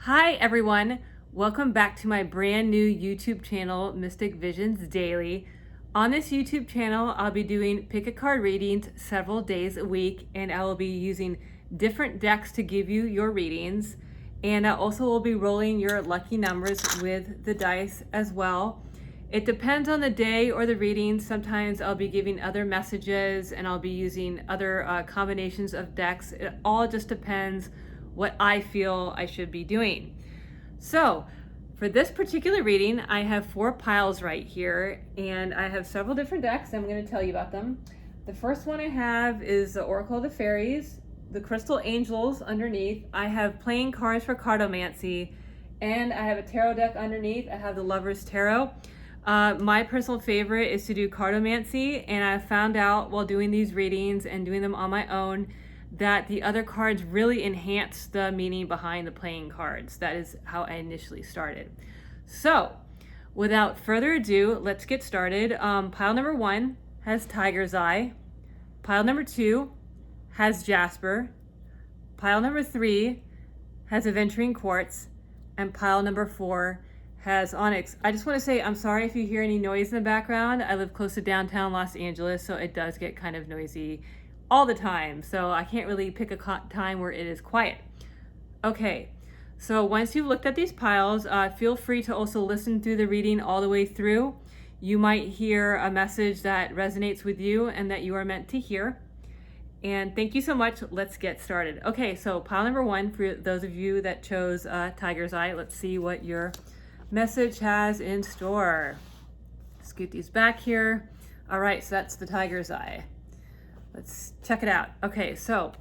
Hi everyone, welcome back to my brand new YouTube channel, Mystic Visions Daily. On this YouTube channel, I'll be doing pick a card readings several days a week, and I will be using different decks to give you your readings. And I also will be rolling your lucky numbers with the dice as well. It depends on the day or the reading. Sometimes I'll be giving other messages and I'll be using other combinations of decks. It all just depends what I feel I should be doing. So for this particular reading, I have 4 piles right here, and I have several different decks. I'm going to tell you about them. The first one I have is the Oracle of the Fairies, the Crystal Angels underneath. I have playing cards for cardomancy, and I have a tarot deck underneath. I have the Lover's Tarot. My personal favorite is to do cardomancy, and I found out while doing these readings and doing them on my own that the other cards really enhance the meaning behind the playing cards. That is how I initially started. So without further ado, let's get started. Pile number 1 has Tiger's Eye. Pile number 2 has Jasper. Pile number 3 has Aventurine Quartz. And pile number 4 has Onyx. I just want to say I'm sorry if you hear any noise in the background. I live close to downtown Los Angeles, so it does get kind of noisy all the time, so I can't really pick a time where it is quiet. Okay, so once you've looked at these piles, feel free to also listen through the reading all the way through. You might hear a message that resonates with you and that you are meant to hear. And thank you so much. Let's get started. Okay, so pile number 1, for those of you that chose Tiger's Eye, let's see what your message has in store. Scoot these back here. All right, so that's the Tiger's Eye. Let's check it out. Okay, so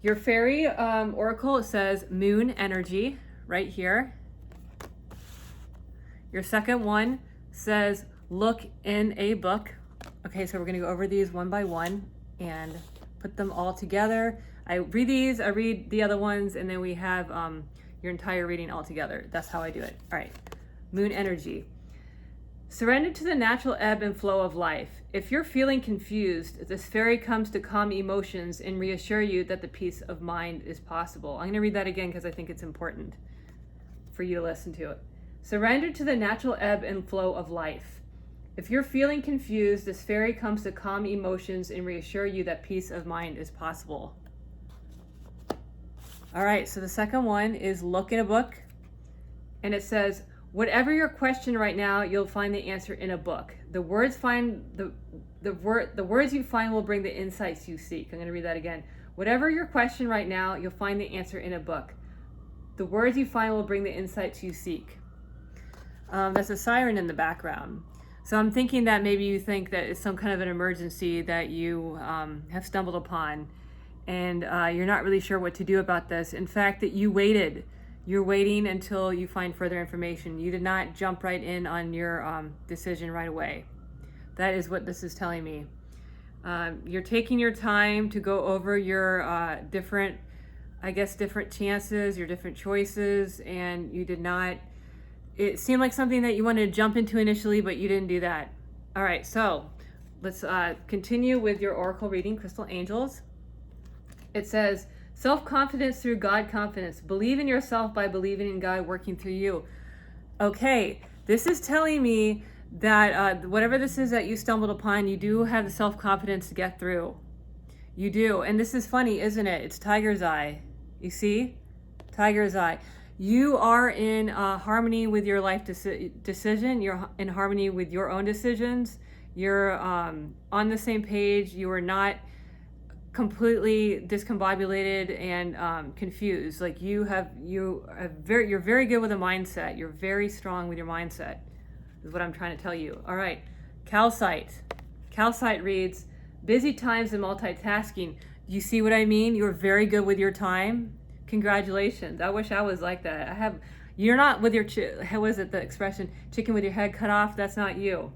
your fairy oracle says moon energy right here. Your second one says look in a book. Okay, so we're going to go over these one by one and put them all together. I read these, I read the other ones, and then we have your entire reading all together. That's how I do it. All right, moon energy. Surrender to the natural ebb and flow of life. If you're feeling confused, this fairy comes to calm emotions and reassure you that the peace of mind is possible. I'm going to read that again because I think it's important for you to listen to it. Surrender to the natural ebb and flow of life. If you're feeling confused, this fairy comes to calm emotions and reassure you that peace of mind is possible. All right, so the second one is look in a book, and it says, whatever your question right now, you'll find the answer in a book. The words you find will bring the insights you seek. I'm going to read that again. Whatever your question right now, you'll find the answer in a book. The words you find will bring the insights you seek. There's a siren in the background. So I'm thinking that maybe you think that it's some kind of an emergency that you have stumbled upon, and you're not really sure what to do about this. In fact, that you waited. You're waiting until you find further information. You did not jump right in on your decision right away. That is what this is telling me. You're taking your time to go over your different chances, your different choices, and you did not, it seemed like something that you wanted to jump into initially, but you didn't do that. All right, so let's continue with your oracle reading, Crystal Angels. It says, self-confidence through God confidence. Believe in yourself by believing in God working through you. Okay, this is telling me that whatever this is that you stumbled upon, you do have the self-confidence to get through. You do. And this is funny, isn't it? It's Tiger's Eye. You see? Tiger's Eye. You are in harmony with your life decision. You're in harmony with your own decisions. You're on the same page. You are not completely discombobulated and confused. Like you're very good with a mindset. You're very strong with your mindset, is what I'm trying to tell you. All right, Calcite. Calcite reads, busy times and multitasking. You see what I mean? You're very good with your time. Congratulations. I wish I was like that. You're not with your, how was it the expression, chicken with your head cut off? That's not you.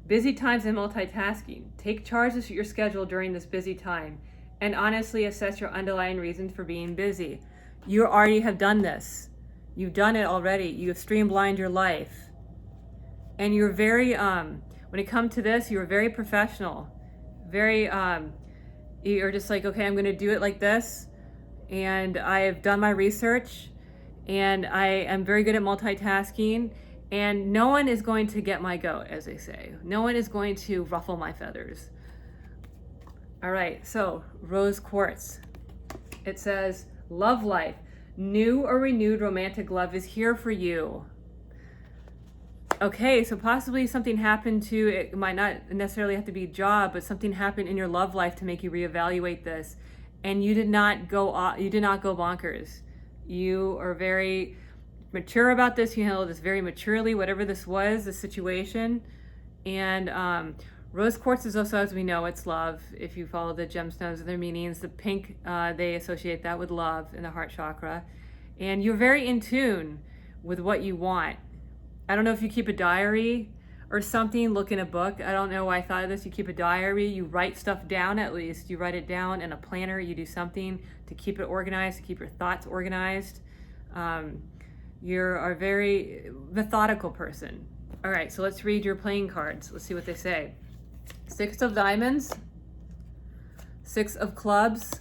Busy times and multitasking. Take charge of your schedule during this busy time and honestly assess your underlying reasons for being busy. You already have done this. You've done it already. You have streamlined your life. And you're very, when it comes to this, you're very professional. Very, you're just like, okay, I'm going to do it like this. And I have done my research and I am very good at multitasking, and no one is going to get my goat, as they say. No one is going to ruffle my feathers. All right, so rose quartz. It says, love life. New or renewed romantic love is here for you. Okay, so possibly something happened to, it might not necessarily have to be a job, but something happened in your love life to make you reevaluate this. And you did not go bonkers. You are very mature about this. You handled this very maturely, whatever this was, the situation. And rose quartz is also, as we know, it's love. If you follow the gemstones and their meanings, the pink, they associate that with love in the heart chakra. And you're very in tune with what you want. I don't know if you keep a diary or something, look in a book. I don't know why I thought of this. You keep a diary, you write stuff down at least. You write it down in a planner, you do something to keep it organized, to keep your thoughts organized. You're a very methodical person. All right, so let's read your playing cards. Let's see what they say. 6 of diamonds, 6 of clubs,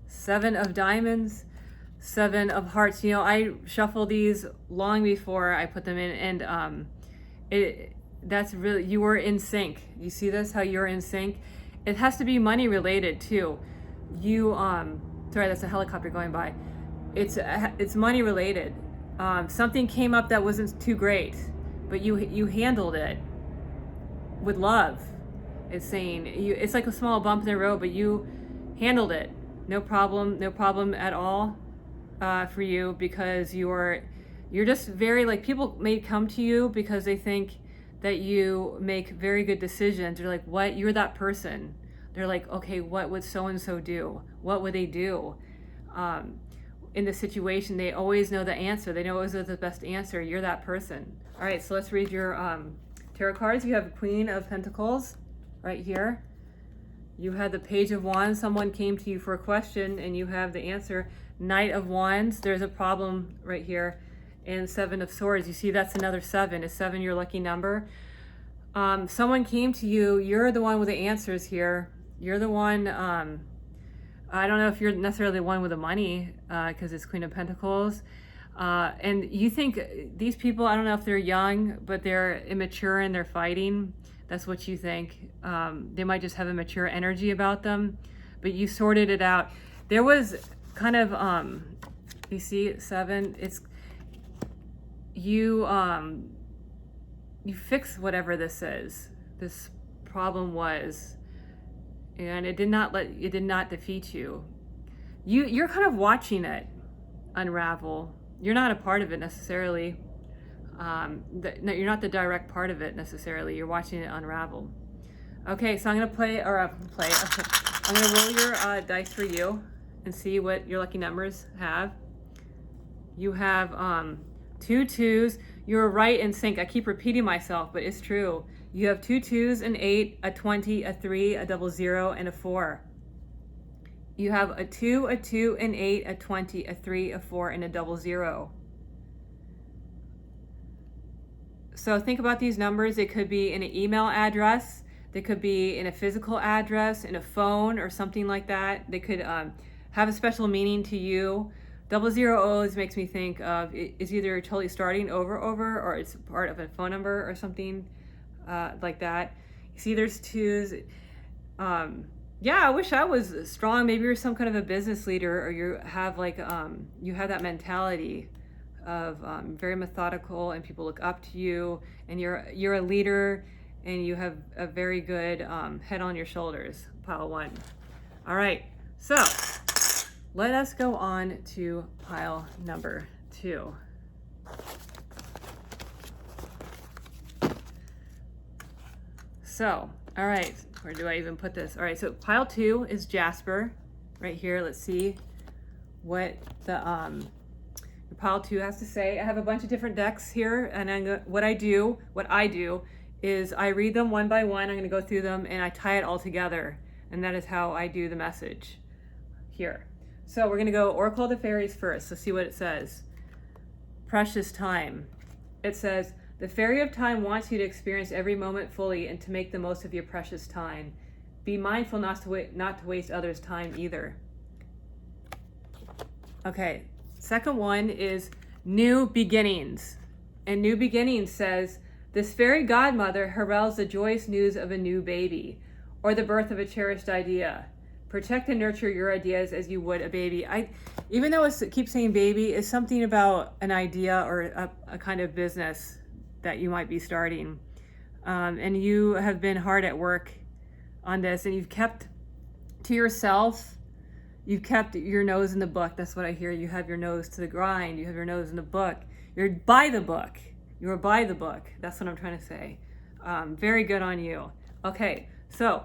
7 of diamonds, 7 of hearts. You know, I shuffle these long before I put them in, and that's really, you were in sync. You see this, how you're in sync? It has to be money related too. You, sorry, that's a helicopter going by. It's money related. Something came up that wasn't too great, but you handled it with love. It's saying it's like a small bump in the road, but you handled it. No problem at all for you, because you're just very, like, people may come to you because they think that you make very good decisions. They're like, what? You're that person. They're like, okay, what would so-and-so do? What would they do? In the situation, they always know the answer. They know always the best answer. You're that person. All right, so let's read your tarot cards. You have Queen of Pentacles right here. You had the Page of Wands. Someone came to you for a question and you have the answer. Knight of Wands. There's a problem right here. And 7 of Swords. You see, that's another 7. Is 7 your lucky number? Someone came to you. You're the one with the answers here. You're the one. I don't know if you're necessarily the one with the money, because it's Queen of Pentacles. And you think these people, I don't know if they're young, but they're immature and they're fighting. That's what you think. They might just have a mature energy about them, but you sorted it out. There was kind of, you see 7, it's, you fix whatever this is, this problem was, and it did not defeat you. You're kind of watching it unravel. You're not a part of it necessarily. No, you're not the direct part of it necessarily. You're watching it unravel. Okay, so I'm gonna I'm gonna roll your dice for you and see what your lucky numbers have. You have 2 2s. You're right in sync. I keep repeating myself, but it's true. You have 2 2s, an 8, a 20, a 3, a 00, and a 4. You have a 2, an 8, a 20, a 3, a 4, and a 00. So think about these numbers. It could be in an email address. They could be in a physical address, in a phone, or something like that. They could have a special meaning to you. 00 always makes me think of it's either totally starting over, or it's part of a phone number or something like that. You see, there's 2s. Yeah, I wish I was strong. Maybe you're some kind of a business leader, or you have like you have that mentality of very methodical, and people look up to you, and you're a leader, and you have a very good head on your shoulders. Pile 1. All right, so let us go on to pile number 2. So, all right, where do I even put this? All right, so pile 2 is Jasper right here. Let's see what the pile 2 has to say. I have a bunch of different decks here, and what I do is I read them one by one. I'm going to go through them and I tie it all together, and that is how I do the message here. So we're going to go Oracle of the Fairies first. Let's see what it says. Precious time. It says, the Fairy of Time wants you to experience every moment fully and to make the most of your precious time. Be mindful not to waste others' time either. Okay, Second one is new beginnings. And new beginnings says, this fairy godmother heralds the joyous news of a new baby or the birth of a cherished idea. Protect and nurture your ideas as you would a baby. Even though it keeps saying baby, it's something about an idea or a kind of business that you might be starting. And you have been hard at work on this, and you've kept to yourself. You've kept your nose in the book. That's what I hear. You have your nose to the grind. You have your nose in the book. You're by the book. You're by the book. That's what I'm trying to say. Very good on you. Okay, so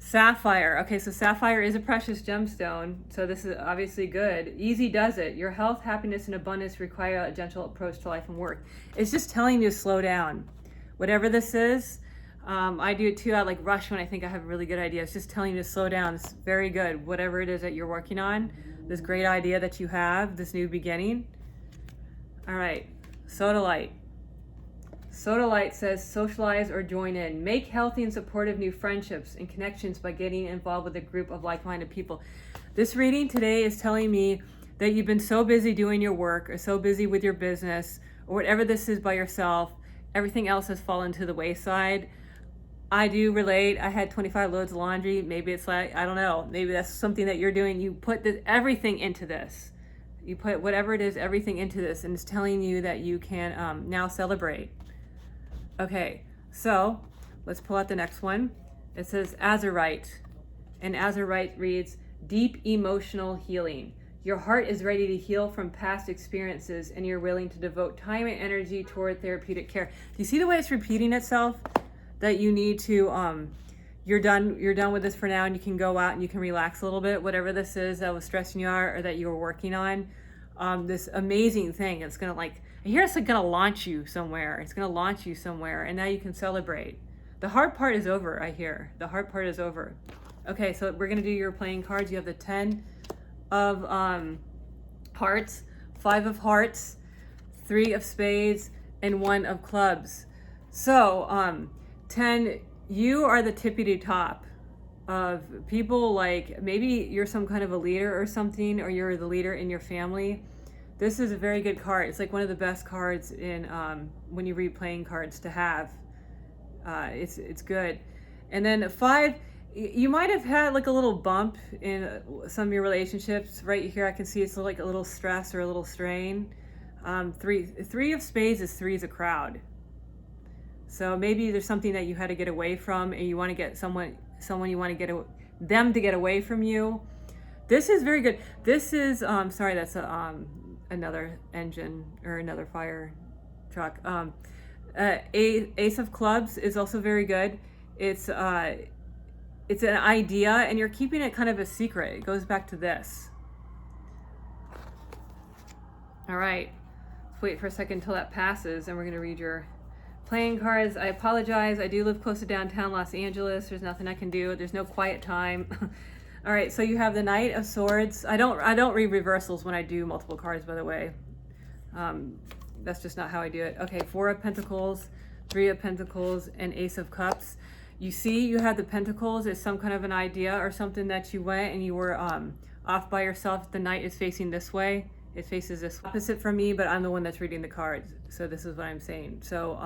sapphire. Okay, so sapphire is a precious gemstone. So this is obviously good. Easy does it. Your health, happiness, and abundance require a gentle approach to life and work. It's just telling you to slow down. Whatever this is, I do it too. I like rush when I think I have a really good idea. It's just telling you to slow down. It's very good. Whatever it is that you're working on, this great idea that you have, this new beginning. All right, Sodalite. Sodalite says socialize or join in. Make healthy and supportive new friendships and connections by getting involved with a group of like-minded people. This reading today is telling me that you've been so busy doing your work or so busy with your business or whatever this is by yourself, everything else has fallen to the wayside. I do relate. I had 25 loads of laundry. Maybe it's like, I don't know, maybe that's something that you're doing. You put everything into this. You put whatever it is, everything into this, and it's telling you that you can now celebrate. Okay, so let's pull out the next one. It says Azurite, and Azurite reads, deep emotional healing. Your heart is ready to heal from past experiences, and you're willing to devote time and energy toward therapeutic care. Do you see the way it's repeating itself? That you need to, you're done with this for now, and you can go out and you can relax a little bit, whatever this is that was stressing you out or that you were working on. This amazing thing, it's gonna I hear it's like gonna launch you somewhere. It's gonna launch you somewhere, and now you can celebrate. The hard part is over, I hear. The hard part is over. Okay, so we're gonna do your playing cards. You have the 10 of hearts, 5 of hearts, 3 of spades, and 1 of clubs. So 10, you are the tippity top of people. Like maybe you're some kind of a leader or something, or you're the leader in your family. This is a very good card. It's like one of the best cards in when you read playing cards to have. It's good. And then 5, you might have had like a little bump in some of your relationships. Right here I can see it's like a little stress or a little strain. 3 of spades is 3 is a crowd. So maybe there's something that you had to get away from, and you want to get someone you want to get them to get away from you. This is very good. This is sorry, that's another engine or another fire truck. Ace of clubs is also very good. It's an idea, and you're keeping it kind of a secret. It goes back to this. All right, let's wait for a second until that passes, and we're going to read your playing cards. I apologize. I do live close to downtown Los Angeles. There's nothing I can do. There's no quiet time. All right, so you have the Knight of Swords. I don't read reversals when I do multiple cards, by the way. That's just not how I do it. Okay, 4 of Pentacles, 3 of Pentacles, and Ace of Cups. You see, you have the Pentacles as some kind of an idea or something that you went and you were off by yourself. The Knight is facing this way. It faces this opposite from me, but I'm the one that's reading the cards. So this is what I'm saying. So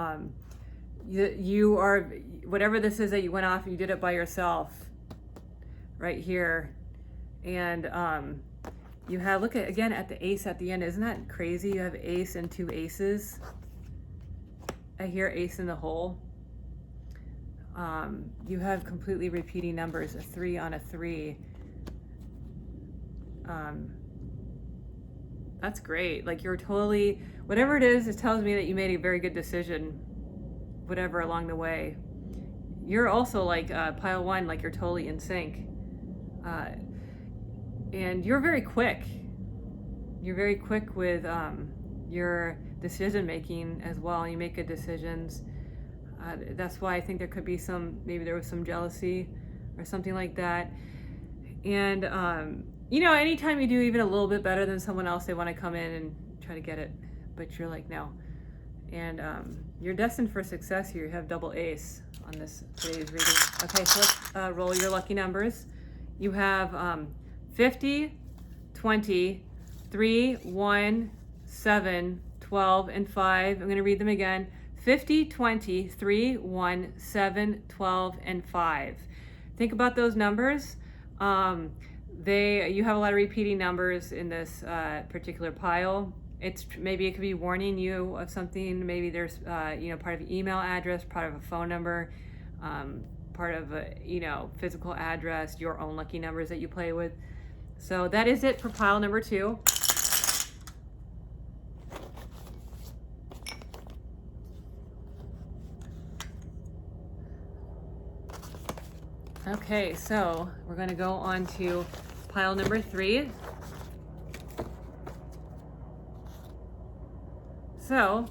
you are, whatever this is that you went off, you did it by yourself right here. And you have, look at, again, at the ace at the end. Isn't that crazy? You have ace and 2 aces. I hear ace in the hole. You have completely repeating numbers, a 3 on a 3. That's great. Like you're totally, whatever it is, it tells me that you made a very good decision, whatever along the way. You're also like pile 1, like you're totally in sync. And you're very quick. You're very quick with your decision making as well. You make good decisions. That's why I think there could be maybe there was some jealousy or something like that. And you know, anytime you do even a little bit better than someone else, they want to come in and try to get it, but you're like, no. And you're destined for success here. You have double ace on today's reading. Okay, so let's roll your lucky numbers. You have 50, 20, 3, 1, 7, 12, and 5. I'm going to read them again. 50, 20, 3, 1, 7, 12, and 5. Think about those numbers. You have a lot of repeating numbers in this particular pile. Maybe it could be warning you of something. Maybe there's part of an email address, part of a phone number, part of a physical address, your own lucky numbers that you play with. So that is it for pile number 2. Okay, so we're going to go on to pile number 3. So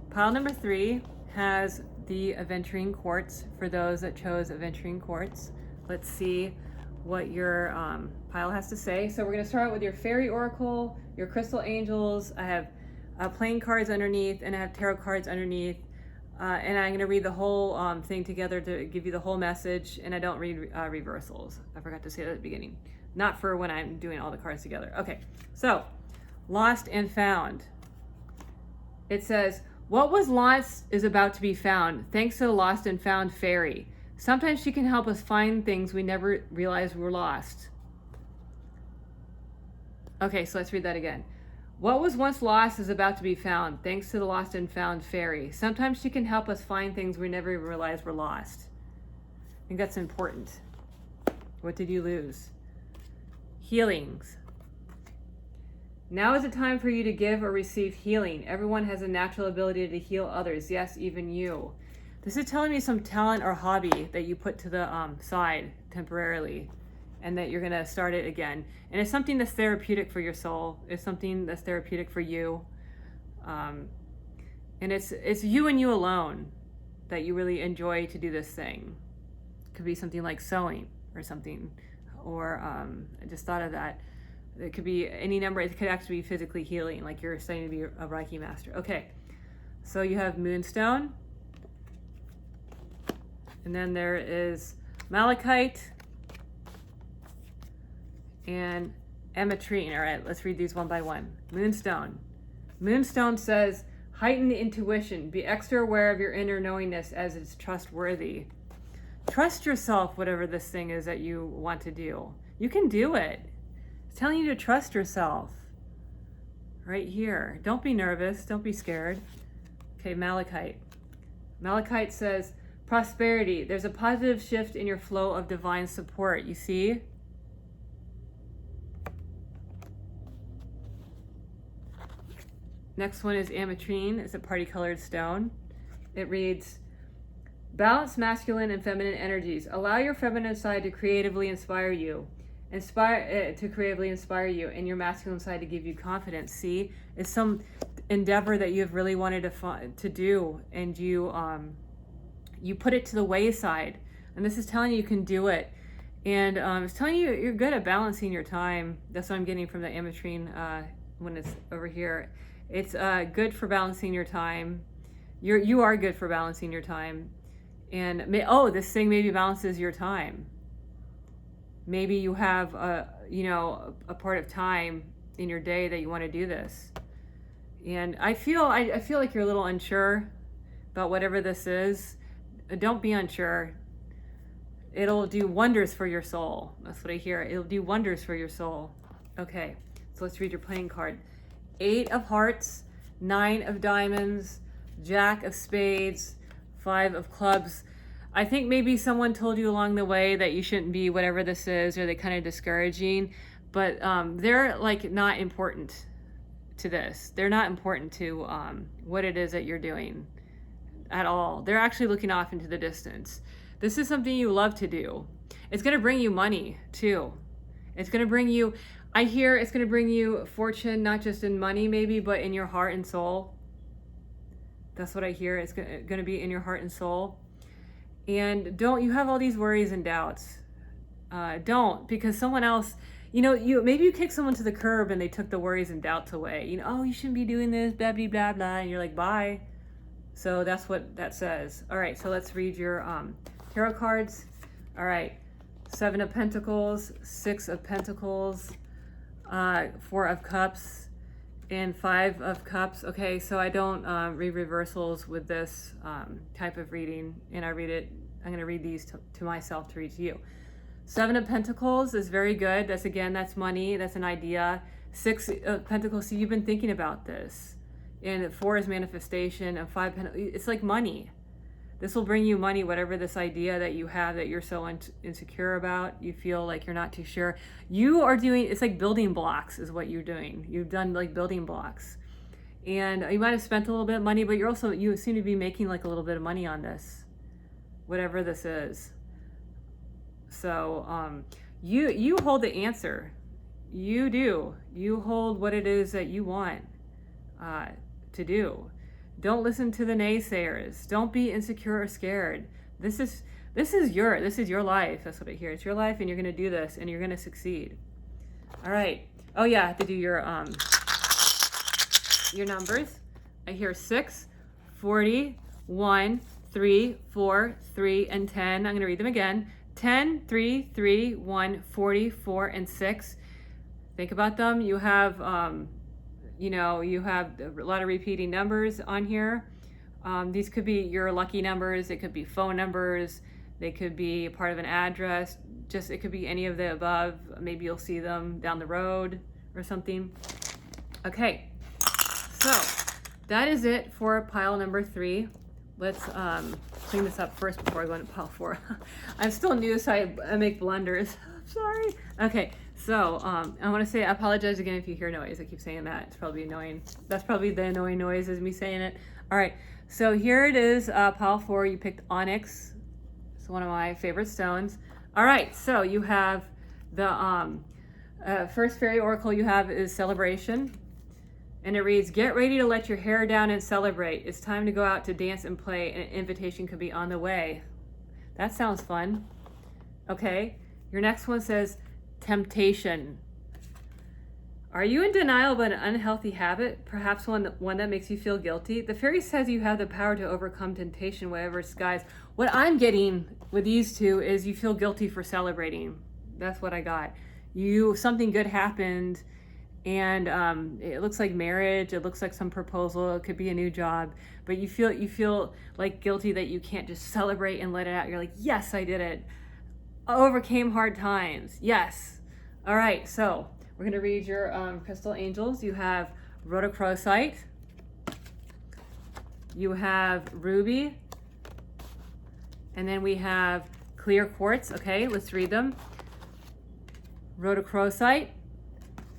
pile number 3 has the aventurine quartz for those that chose aventurine quartz. Let's see what your pile has to say. So we're going to start with your fairy oracle, your crystal angels. I have playing cards underneath, and I have tarot cards underneath. And I'm going to read the whole thing together to give you the whole message, and I don't read reversals. I forgot to say that at the beginning. Not for when I'm doing all the cards together. Okay, so lost and found. It says, what was lost is about to be found, thanks to the lost and found fairy. Sometimes she can help us find things we never realized were lost. Okay, so let's read that again. What was once lost is about to be found, thanks to the lost and found fairy. Sometimes she can help us find things we never realized were lost. I think that's important. What did you lose? Healings. Now is the time for you to give or receive healing. Everyone has a natural ability to heal others. Yes, even you. This is telling me some talent or hobby that you put to the side temporarily, and that you're going to start it again. And it's something that's therapeutic for your soul. It's something that's therapeutic for you. And it's you and you alone that you really enjoy to do this thing. It could be something like sewing or something. Or I just thought of that. It could be any number. It could actually be physically healing, like you're studying to be a Reiki master. Okay, so you have Moonstone. And then there is Malachite and Ametrine. All right, let's read these one by one. Moonstone. Moonstone says, heighten intuition. Be extra aware of your inner knowingness as it's trustworthy. Trust yourself, whatever this thing is that you want to do. You can do it. It's telling you to trust yourself. Right here. Don't be nervous. Don't be scared. Okay, Malachite. Malachite says, prosperity. There's a positive shift in your flow of divine support. You see? Next one is Ametrine. It's a party-colored stone. It reads, balance masculine and feminine energies. Allow your feminine side to creatively inspire you. To creatively inspire you, and your masculine side to give you confidence. See, it's some endeavor that you've really wanted to do, and you put it to the wayside. And this is telling you can do it. And it's telling you you're good at balancing your time. That's what I'm getting from the Ametrine when it's over here. It's good for balancing your time. You are good for balancing your time. And this thing maybe balances your time. Maybe you have a part of time in your day that you want to do this. And I feel like you're a little unsure about whatever this is. Don't be unsure. It'll do wonders for your soul. That's what I hear. It'll do wonders for your soul. Okay, so let's read your playing card. 8 of hearts, 9 of diamonds, Jack of spades, 5 of clubs. I think maybe someone told you along the way that you shouldn't be whatever this is, or they kind of discouraging, but they're like not important to this. They're not important to what it is that you're doing at all. They're actually looking off into the distance. This is something you love to do. It's going to bring you money too. It's going to bring you, I hear it's going to bring you fortune, not just in money maybe, but in your heart and soul. That's what I hear. It's going to be in your heart and soul. And you have all these worries and doubts. Don't, because someone else, maybe you kick someone to the curb and they took the worries and doubts away. You shouldn't be doing this, blah, blah, blah, blah. And you're like, bye. So that's what that says. All right, so let's read your tarot cards. All right, 7 of Pentacles, 6 of Pentacles, 4 of Cups, and 5 of Cups. Okay, so I don't read reversals with this type of reading, and I'm going to read these to myself to read to you. 7 of Pentacles is very good. That's money. That's an idea. 6 of Pentacles, so you've been thinking about this. And 4 is manifestation, and 5 Pentacles, it's like money. This will bring you money, whatever this idea that you have that you're so insecure about, you feel like you're not too sure. You are doing, it's like building blocks is what you're doing. You've done like building blocks. And you might have spent a little bit of money, but you seem to be making like a little bit of money on this, whatever this is. So you hold the answer. You do. You hold what it is that you want to do. Don't listen to the naysayers. Don't be insecure or scared. This is your life. That's what I hear. It's your life, and you're going to do this, and you're going to succeed. All right. Oh yeah, I have to do your numbers. I hear 6, 40, 1, 3, 4, 3, and 10. I'm going to read them again. 10, 3, 3, 1, 40, 4, and 6. Think about them. You have you have a lot of repeating numbers on here. These could be your lucky numbers. It could be phone numbers. They could be part of an address. It could be any of the above. Maybe you'll see them down the road or something. Okay, so that is it for pile number 3. Let's clean this up first before I go into pile 4. I'm still new, so I make blunders. Sorry. Okay. So I want to say I apologize again if you hear noise. I keep saying that. It's probably annoying. That's probably the annoying noise is me saying it. All right. So here it is, pile 4. You picked onyx. It's one of my favorite stones. All right. So you have the first fairy oracle you have is celebration. And it reads, get ready to let your hair down and celebrate. It's time to go out to dance and play. An invitation could be on the way. That sounds fun. Okay. Your next one says, temptation. Are you in denial about an unhealthy habit? Perhaps one that makes you feel guilty? The fairy says you have the power to overcome temptation, whatever skies. What I'm getting with these two is you feel guilty for celebrating. That's what I got. Something good happened, and it looks like marriage. It looks like some proposal. It could be a new job, but you feel like guilty that you can't just celebrate and let it out. You're like, yes, I did it. I overcame hard times. Yes. All right. So we're going to read your crystal angels. You have rhodochrosite. You have ruby. And then we have clear quartz. Okay, let's read them. Rhodochrosite.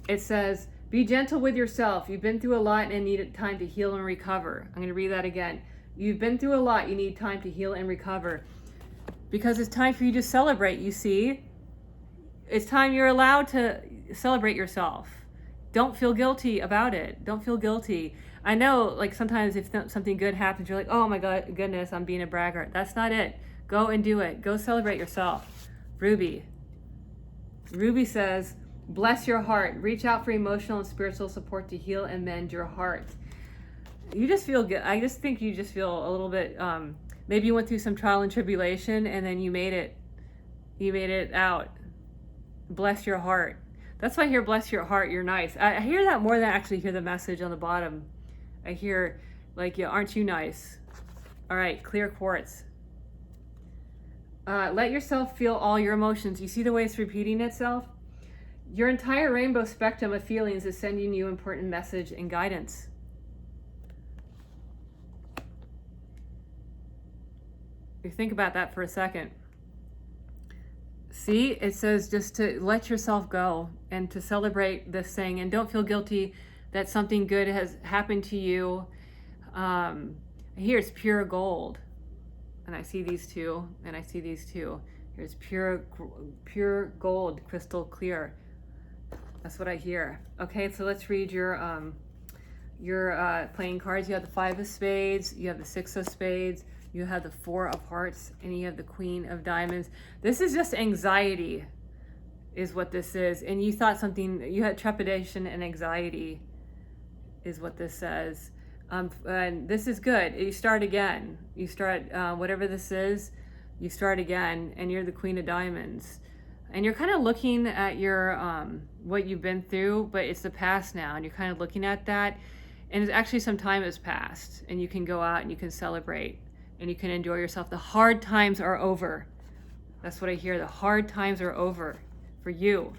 It says, be gentle with yourself. You've been through a lot and need time to heal and recover. I'm going to read that again. You've been through a lot. You need time to heal and recover. Because it's time for you to celebrate, you see. It's time you're allowed to celebrate yourself. Don't feel guilty about it. Don't feel guilty. I know, like, sometimes if something good happens, you're like, oh my goodness, I'm being a braggart. That's not it. Go and do it. Go celebrate yourself. Ruby. Ruby says, bless your heart. Reach out for emotional and spiritual support to heal and mend your heart. You just feel good. I just think you just feel a little bit... maybe you went through some trial and tribulation and then you made it. You made it out. Bless your heart. That's why I hear bless your heart, you're nice. I hear that more than I actually hear the message on the bottom. I hear like, yeah, aren't you nice? All right, clear quartz. Let yourself feel all your emotions. You see the way it's repeating itself? Your entire rainbow spectrum of feelings is sending you important message and guidance. You think about that for a second. See, it says just to let yourself go and to celebrate this thing, and don't feel guilty that something good has happened to you. Here it's pure gold, and I see these two, and I see these two. Here's pure gold, crystal clear. That's what I hear. Okay, so let's read your playing cards. You have the 5 of spades, you have the 6 of spades, you have the 4 of hearts, and you have the Queen of diamonds. This is just anxiety is what this is. And you thought you had trepidation and anxiety is what this says. And this is good. You start again. You start, whatever this is, you start again, and you're the Queen of diamonds. And you're kind of looking at your what you've been through, but it's the past now, and you're kind of looking at that, and it's actually some time has passed, and you can go out and you can celebrate and you can enjoy yourself. The hard times are over. That's what I hear. The hard times are over for you.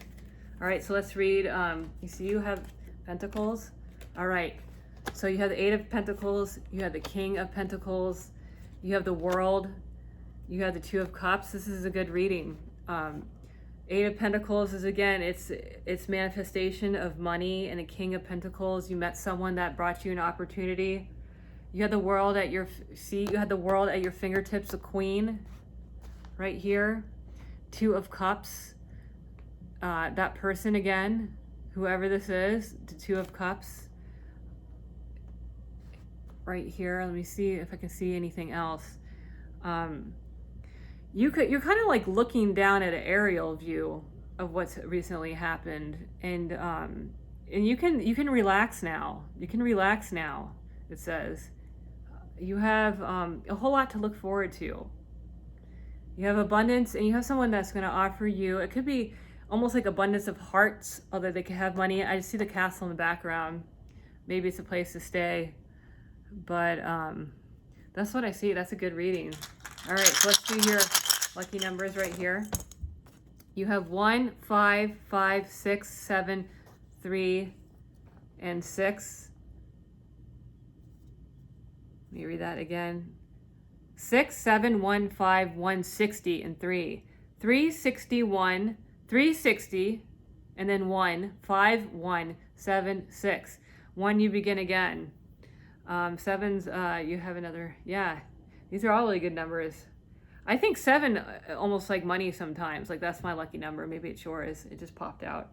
All right, so let's read. You see, you have Pentacles. All right, so you have the Eight of Pentacles, you have the King of Pentacles, you have the World, you have the Two of Cups. This is a good reading. Eight of Pentacles is, again, it's manifestation of money, and the King of Pentacles, you met someone that brought you an opportunity. You had the world at your you had the world at your fingertips, a Queen right here. Two of Cups. That person again, whoever this is, the Two of Cups. Right here, let me see if I can see anything else. You're kind of like looking down at an aerial view of what's recently happened, and you can relax now. You can relax now. It says you have a whole lot to look forward to. You have abundance, and you have someone that's going to offer you. It could be almost like abundance of hearts, although they could have money. I just see the castle in the background. Maybe it's a place to stay, but that's what I see. That's a good reading. All right, so let's do your lucky numbers right here. You have 1, 5, 5, 6, 7, 3, and 6. Let me read that again. 6, 7, 1, 5, 160, and 3. 361, 360, and then 1, 5, 1, 7, 6. 1, you begin again. 7's, you have another, yeah. These are all really good numbers. I think 7 almost like money sometimes. Like, that's my lucky number. Maybe it's yours. It just popped out.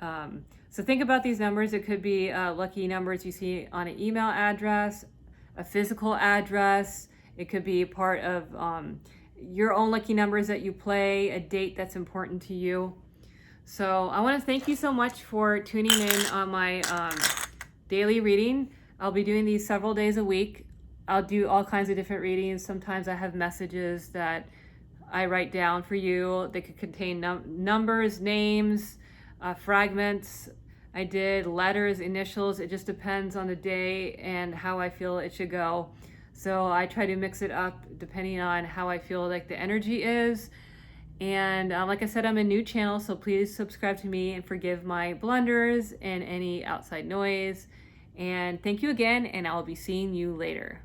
So think about these numbers. It could be lucky numbers you see on an email address, a physical address. It could be part of your own lucky numbers that you play, a date that's important to you. So I want to thank you so much for tuning in on my daily reading. I'll be doing these several days a week. I'll do all kinds of different readings. Sometimes I have messages that I write down for you. They could contain numbers, names, fragments. I did letters, initials. It just depends on the day and how I feel it should go. So I try to mix it up depending on how I feel like the energy is. And like I said, I'm a new channel, so please subscribe to me and forgive my blunders and any outside noise. And thank you again, and I'll be seeing you later.